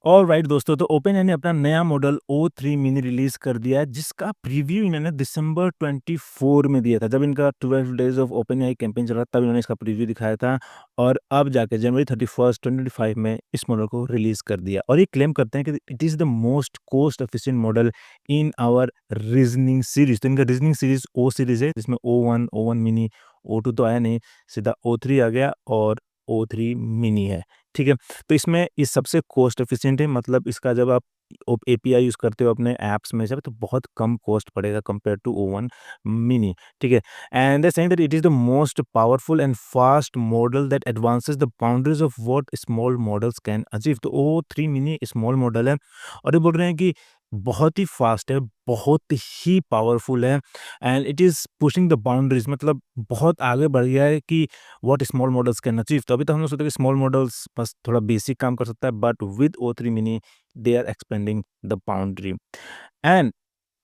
Alright दोस्तों, तो ओपेनएआई ने अपना नया मॉडल ओ3 मिनी रिलीज़ कर दिया है, जिसका प्रीव्यू इन्होंने दिसंबर 24 में दिया था। जब इनका 12 डेज़ ऑफ ओपेनएआई कैंपेन चल रहा था, तब इन्होंने इसका प्रीव्यू दिखाया था और अब जाके जनवरी 31, 2025 में इस मॉडल को रिलीज़ कर दिया और ये क्लेम करते हैं कि it is the most cost efficient model in our reasoning series. तो इनका रीज़निंग सीरीज़ ओ सीरीज़ है, जिसमें ओ1, ओ1 मिनी, ओ2 तो आया नहीं, सीधा ओ3 आ गया और ओ3 मिनी है, ठीक है? तो इसमें ये सबसे कॉस्ट एफिशिएंट है, मतलब इसका जब आप एपीआई यूज़ करते हो अपने ऐप्स में जब, तो बहुत कम कॉस्ट पड़ेगा कंपेयर टू ओ1 मिनी, ठीक है? And they are saying that it is the most powerful and fast model that advances the boundaries of what small models can achieve. तो ओ3 मिनी स्मॉल मॉडल है और ये बोल रहे हैं कि बहुत ही फास्ट है, बहुत ही पावरफुल है and it is pushing the boundaries, मतलब बहुत आगे बढ़ गया है कि what small models can achieve. तो अभी तो हम लोग सोचते हैं कि स्मॉल मॉडल्स बस थोड़ा बेसिक काम कर सकता है, बट विद ओ3 mini they are expanding the boundary and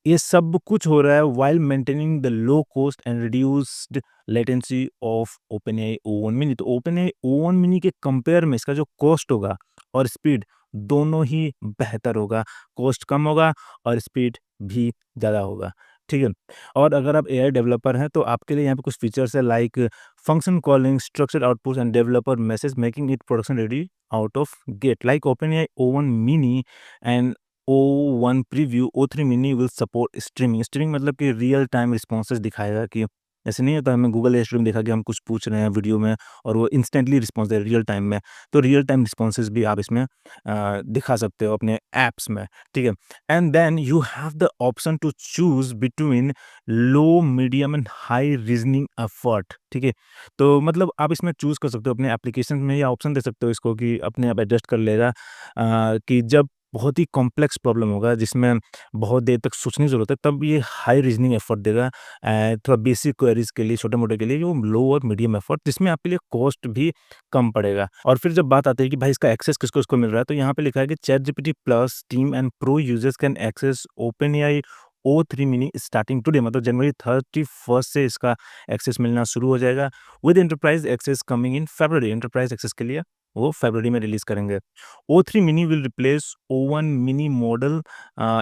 ये सब कुछ हो रहा है while maintaining the low cost and reduced latency of OpenAI O one mini. तो ओपेनएआई ओ1 मिनी के कंपेयर में इसका जो कॉस्ट होगा और स्पीड दोनों ही बेहतर होगा। कॉस्ट कम होगा और स्पीड भी ज़्यादा होगा, ठीक है? और अगर आप एआई डेवलपर हैं तो आपके लिए यहाँ पे कुछ फीचर्स है like function calling, structured output and developer message making it production ready out of gate like OpenAI O one mini and O one preview, ओ3 mini will support streaming. Streaming मतलब कि रियल टाइम रिस्पॉन्सेज़ दिखाएगा कि ऐसे नहीं होता हमें गूगल एआई स्ट्रीम देखा कि हम कुछ पूछ रहे हैं वीडियो में और वो इंस्टेंटली रिस्पॉन्स दे रहा है रियल टाइम में। तो रियल टाइम रिस्पॉन्सेज़ भी आप इसमें दिखा सकते हो अपने ऐप्स में, ठीक है? And then you have the option to choose between low, medium and high reasoning effort, ठीक है? तो मतलब आप इसमें चूज़ कर सकते हो अपने एप्लीकेशन में या ऑप्शन दे सकते हो इसको कि अपने आप एडजस्ट कर लेगा कि जब बहुत ही कॉम्प्लेक्स प्रॉब्लम होगा जिसमें बहुत देर तक सोचने की ज़रूरत है, तब ये हाई रीज़निंग एफर्ट देगा। थोड़ा बेसिक क्वेरीज़ के लिए, छोटे-मोटे के लिए वो लो और मीडियम एफर्ट, जिसमें आपके लिए कॉस्ट भी कम पड़ेगा। और फिर जब बात आती है कि भाई इसका एक्सेस किसको-किसको मिल रहा है, तो यहाँ पे लिखा है कि ChatGPT plus, team and pro users can access OpenAI ओ3 मिनी स्टार्टिंग टुडे, मतलब जनवरी 31 से इसका एक्सेस मिलना शुरू हो जाएगा, with enterprise access coming in February. Enterprise access के लिए वो फरवरी में रिलीज़ करेंगे। O3 Mini will replace O1 Mini model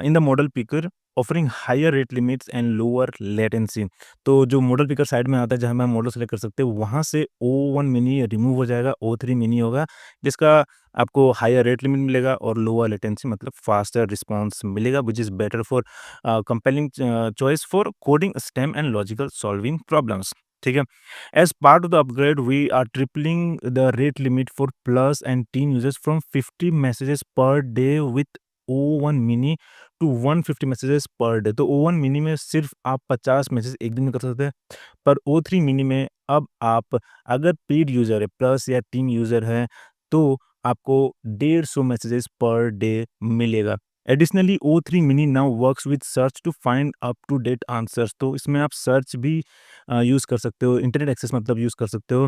in the model picker, offering higher rate limits and lower latency। तो जो मॉडल पिकर साइड में आता है जहाँ हम मॉडल सेलेक्ट कर सकते हैं, वहाँ से O1 मिनी रिमूव हो जाएगा, O3 मिनी होगा, जिसका आपको हायर रेट लिमिट मिलेगा और लोअर लेटेंसी मतलब फास्टर रिस्पॉन्स मिलेगा, which is better for compelling choice for coding, stem and logical solving problems, ठीक है? As part of the upgrade, we are tripling the rate limit for Plus and Teen users from 50 messages per day with O1 Mini to 150 messages per day. तो O1 mini में सिर्फ आप 50 message एक दिन में कर सकते हैं, पर O3 मिनी में अब आप अगर पेड यूज़र है, प्लस या टीम यूज़र है, तो आपको 150 मैसेजेस पर डे मिलेगा। Additionally O3 mini now works with search to find up to date answers. तो इसमें आप सर्च भी यूज़ कर सकते हो, इंटरनेट एक्सेस मतलब यूज़ कर सकते हो,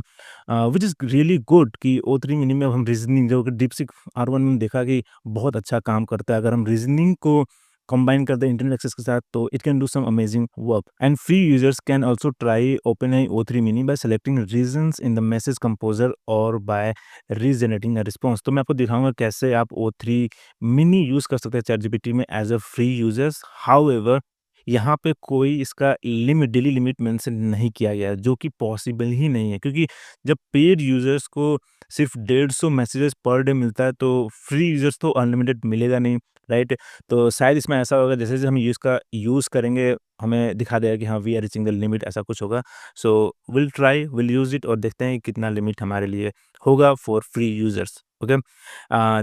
व्हिच इज़ रियली गुड कि ओ3 मिनी में अब हम रीज़निंग जो कि डीपसीक R1 में देखा कि बहुत अच्छा काम करता है। अगर हम रीज़निंग को कंबाइन कर दें इंटरनेट एक्सेस के साथ, तो it can do some amazing work and free users can also try OpenAI ओ3 mini by selecting reasons in the message composer और बाय रीजनरेटिंग अ रिस्पॉन्स। तो मैं आपको दिखाऊंगा कैसे आप ओ3 मिनी यूज़ कर सकते हैं चैटजीपीटी में as a free users. However यहाँ पे कोई इसका लिमिट, डेली लिमिट मेंशन नहीं किया गया है, जो कि पॉसिबल ही नहीं है, क्योंकि जब पेड यूजर्स को सिर्फ 150 मैसेजेस पर डे मिलता है, तो फ्री यूजर्स तो अनलिमिटेड मिलेगा नहीं, राइट? तो शायद इसमें ऐसा होगा जैसे-जैसे हम यूज़ करेंगे, हमें दिखा देगा कि हाँ, we are reaching the limit, ऐसा कुछ होगा। सो विल यूज़ इट और देखते हैं कितना लिमिट हमारे लिए होगा for free users, okay?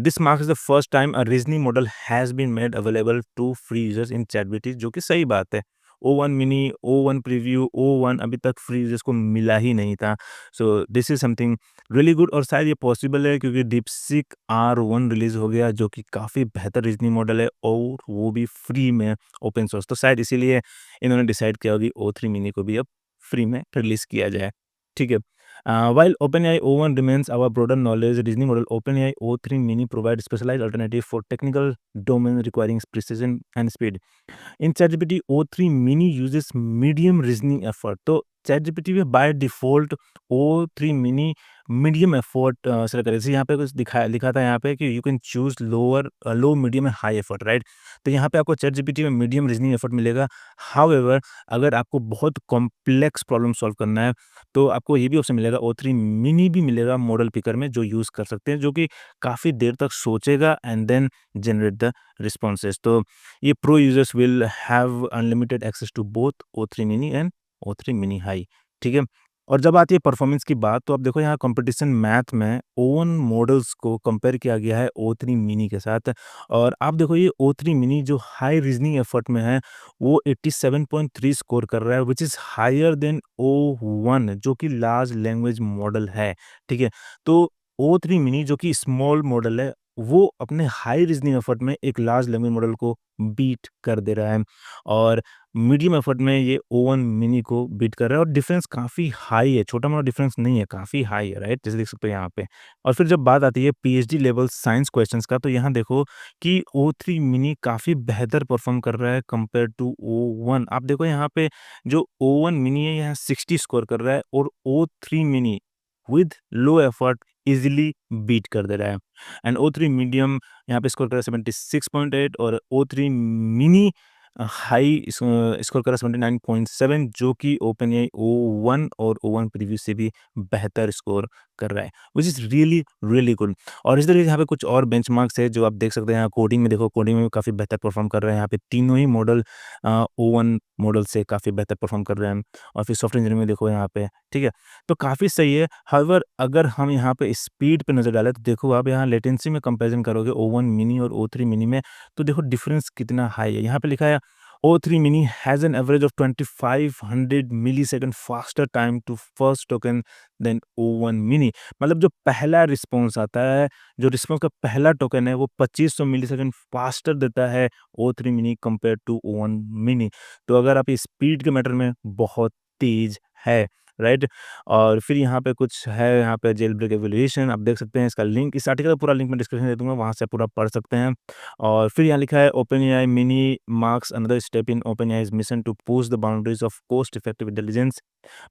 This marks the first time a reasoning model has been made available to free users in ChatGPT, जो कि सही बात है। O one mini, O one preview, O one अभी तक फ्री यूजर्स को मिला ही नहीं था। So this is something really good और शायद ये पॉसिबल है क्योंकि डीपसीक R1 रिलीज़ हो गया, जो कि काफ़ी बेहतर रीजनिंग मॉडल है और वो भी फ्री में, ओपन सोर्स। तो शायद इसीलिए इन्होंने डिसाइड किया होगा कि ओ3 मिनी को भी अब फ्री में रिलीज़ किया जाए, ठीक है? While OpenAI O1 remains our broader knowledge reasoning model, OpenAI O3 Mini provides specialized alternative for technical domains requiring precision and speed. In ChatGPT, O3 Mini uses medium reasoning effort. तो ChatGPT में by default ओ3 mini medium effort select करें। जैसे यहाँ पे कुछ दिखाया लिखा था यहाँ पे कि you can choose low, medium and high effort, right? तो यहाँ पे आपको चैटजीपीटी में मीडियम रीज़निंग एफर्ट मिलेगा। हाउएवर अगर आपको बहुत कॉम्प्लेक्स प्रॉब्लम सॉल्व करना है, तो आपको ये भी ऑप्शन मिलेगा, ओ3 मिनी भी मिलेगा मॉडल पिकर में, जो यूज़ कर सकते हैं, जो कि काफ़ी देर तक सोचेगा and then generate the responses. तो ये pro users will have unlimited access to both O3 mini and O3 mini high, ठीक है? और जब आती है परफॉर्मेंस की बात, तो आप देखो यहाँ कंपटीशन मैथ में ओवन मॉडल्स को कंपेयर किया गया है ओ3 मिनी के साथ। और आप देखो ये ओ3 मिनी जो हाई रीजनिंग एफर्ट में है, वो 87.3 स्कोर कर रहा है, which is higher than O1 जो कि लार्ज लैंग्वेज मॉडल है, ठीक है? तो ओ3 मिनी जो कि स्मॉल मॉडल है, वो अपने हाई रीजनिंग एफर्ट में एक लार्ज लैंग्वेज मॉडल को बीट कर दे रहा है। और मीडियम एफर्ट में ये ओवन मिनी को बीट कर रहा है, और डिफरेंस काफ़ी हाई है, छोटा-मोटा डिफरेंस नहीं है, काफ़ी हाई है, राइट? जैसे देख सकते हो यहाँ पे। और फिर जब बात आती है पीएचडी लेवल साइंस क्वेश्चंस का, तो यहाँ देखो कि ओ3 मिनी काफ़ी बेहतर परफ़ॉर्म कर रहा है कंपेयर टू ओ1। आप देखो यहाँ पे जो ओ1 मिनी है, यहाँ 60 स्कोर कर रहा है, और ओ3 mini with low effort easily beat कर दे रहा है। एंड ओ3 मीडियम यहाँ पे स्कोर कर रहा है 76.8, और ओ3 मिनी हाई स्कोर करा 79.7, जो कि ओपनएआई ओ1 और ओ1 प्रीव्यू से भी बेहतर स्कोर कर रहा है, which is really, really good. और इसी तरीके से यहाँ पे कुछ और बेंचमार्क्स है जो आप देख सकते हैं। यहाँ कोडिंग में देखो, कोडिंग में भी काफ़ी बेहतर परफॉर्म कर रहे हैं। यहाँ पे तीनों ही मॉडल ओ1 मॉडल से काफ़ी बेहतर परफॉर्म कर रहे हैं। और फिर सॉफ्टवेयर इंजीनियरिंग में देखो यहाँ पे, ठीक है? तो काफ़ी सही है। हाउएवर अगर हम यहाँ पे स्पीड पे नज़र डालें, तो देखो आप यहाँ लेटेंसी में कंपैरिज़न करोगे ओ1 मिनी और ओ3 मिनी में, तो देखो डिफरेंस कितना हाई है। यहाँ पे लिखा है O3 Mini has an average of 2500 millisecond faster time to first token than O1 Mini। मतलब जो पहला रिस्पॉन्स आता है, जो रिस्पॉन्स का पहला टोकन है, वो 2500 मिलीसेकंड फास्टर देता है O3 Mini compare to O1 Mini। तो अगर आप स्पीड के मैटर में बहुत तेज है, राइट? और फिर यहाँ पे कुछ है, यहाँ पे जेल ब्रेक एवल्यूएशन आप देख सकते हैं। इसका लिंक, इस आर्टिकल का पूरा लिंक मैं डिस्क्रिप्शन दे दूँगा, वहाँ से पूरा पढ़ सकते हैं। और फिर यहाँ लिखा है OpenAI mini marks another step in OpenAI's mission to push the boundaries of cost effective intelligence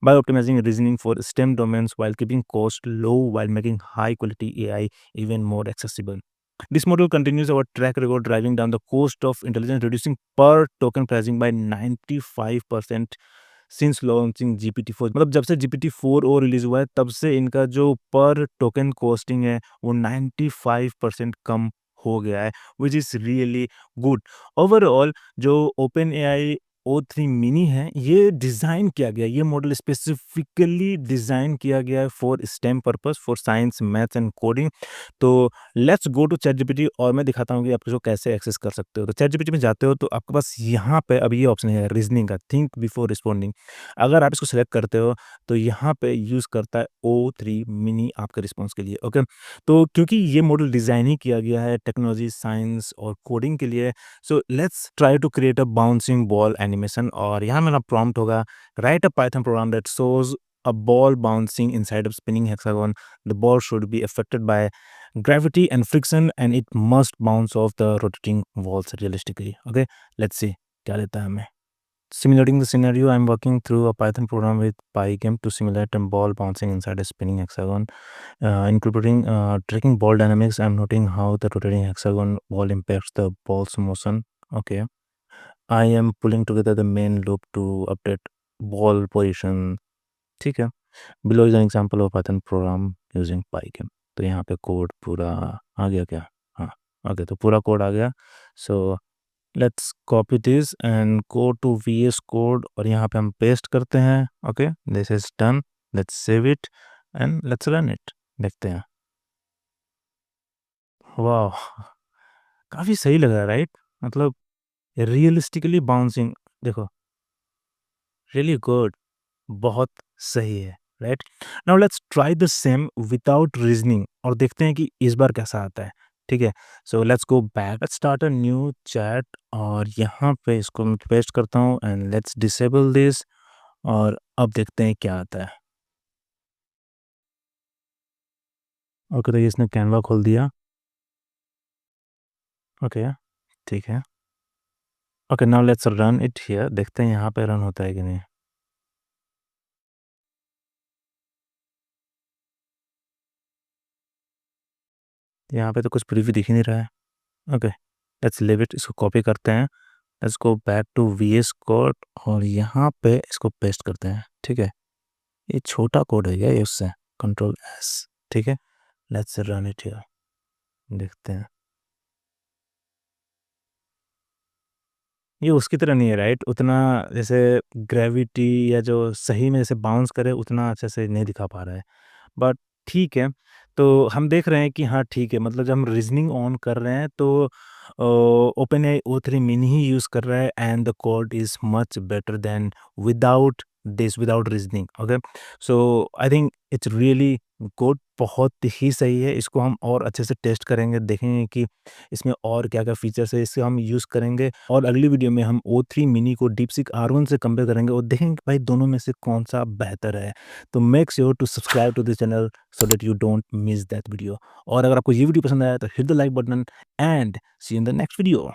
by optimizing reasoning for STEM domains while keeping cost low while making high quality AI even more accessible. This model continues our track record driving down the cost of intelligence, reducing per token pricing by 95% since launching GPT 4। मतलब जब से GPT 4 ओ release हुआ है, तब से इनका जो पर टोकन कॉस्टिंग है, वो 95% कम हो गया है, which is really good. Overall जो ओपन एआई ओ3 मिनी है, ये डिज़ाइन किया गया है, ये मॉडल स्पेसिफिकली डिज़ाइन किया गया है for stem purpose, for science, maths and coding. तो लेट्स गो टू चैटजीपीटी, और मैं दिखाता हूँ कि आप इसको कैसे एक्सेस कर सकते हो। तो चैटजीपीटी में जाते हो, तो आपके पास यहाँ पे अब ये ऑप्शन है रीजनिंग का, थिंक बिफोर रिस्पोंडिंग। अगर आप इसको सेलेक्ट करते हो, तो यहाँ पे यूज़ करता है ओ3 मिनी आपके रिस्पॉन्स के लिए, ओके? तो क्योंकि ये मॉडल डिज़ाइन ही किया गया है टेक्नोलॉजी, साइंस और कोडिंग के लिए, so let's try to create a bouncing ball animation. और यहाँ मेरा प्रॉम्प्ट होगा, write a python program that shows a ball bouncing inside a spinning hexagon. The ball should be affected by gravity and friction, and it must bounce off the rotating walls realistically. Okay, let's see क्या देता है हमें। Simulating the scenario, I'm working through a Python program with Pygame to simulate a ball bouncing inside a spinning hexagon. Incorporating tracking ball dynamics, I'm noting how the rotating hexagon ball impacts the ball's motion. Okay. I am pulling together the main loop to update ball position. ठीक है। Below is an example of Python program using Pygame. तो यहाँ पे code पूरा आ गया क्या? हाँ, आ गया। तो पूरा कोड आ गया। So let's copy this and go to VS code, और यहाँ पे हम पेस्ट करते हैं। Okay, this is done. Let's save it and let's run it. देखते हैं। वाह, काफ़ी सही लग रहा है, राइट? मतलब रियलिस्टिकली बाउंसिंग, देखो, रियली गुड, बहुत सही है, right? Now let's try the same without reasoning, और देखते हैं कि इस बार कैसा आता है, ठीक है? So let's go back, let's start a new chat, और यहाँ पे इसको मैं पेस्ट करता हूँ एंड लेट्स डिसेबल दिस, और अब देखते हैं क्या आता है। ओके, तो ये इसने कैनवा खोल दिया। ओके, ठीक है। Okay, now let's run it here, देखते हैं यहाँ पे रन होता है कि नहीं। यहाँ पे तो कुछ प्रीव्यू दिख ही नहीं रहा है। ओके, लेट्स लीव इट, इसको कॉपी करते हैं। Let's go back to VS code और यहाँ पे इसको पेस्ट करते हैं। ठीक है, ये छोटा कोड है क्या ये, उससे कंट्रोल एस। ठीक है, लेट्स रन इट हियर, देखते हैं। ये उसकी तरह नहीं है राइट, उतना जैसे ग्रेविटी या जो सही में जैसे बाउंस करे उतना अच्छे से नहीं दिखा पा रहा है, बट ठीक है। तो हम देख रहे हैं कि हाँ ठीक है, मतलब जब हम रीजनिंग ऑन कर रहे हैं तो ओपन एआई O3 मिनी ही यूज़ कर रहा है and the code is much better than without this, without reasoning. Okay, so I think it's really good, बहुत ही सही है। इसको हम और अच्छे से टेस्ट करेंगे, देखेंगे कि इसमें और क्या-क्या फीचर्स है, इससे हम यूज़ करेंगे और अगली वीडियो में हम O3 मिनी को DeepSeek R1 से कंपेयर करेंगे और देखेंगे कि भाई दोनों में से कौन-सा बेहतर है। तो make sure to subscribe to this channel so that you don't miss that video. और अगर आपको ये वीडियो पसंद आया तो hit the like button and see you in the next video.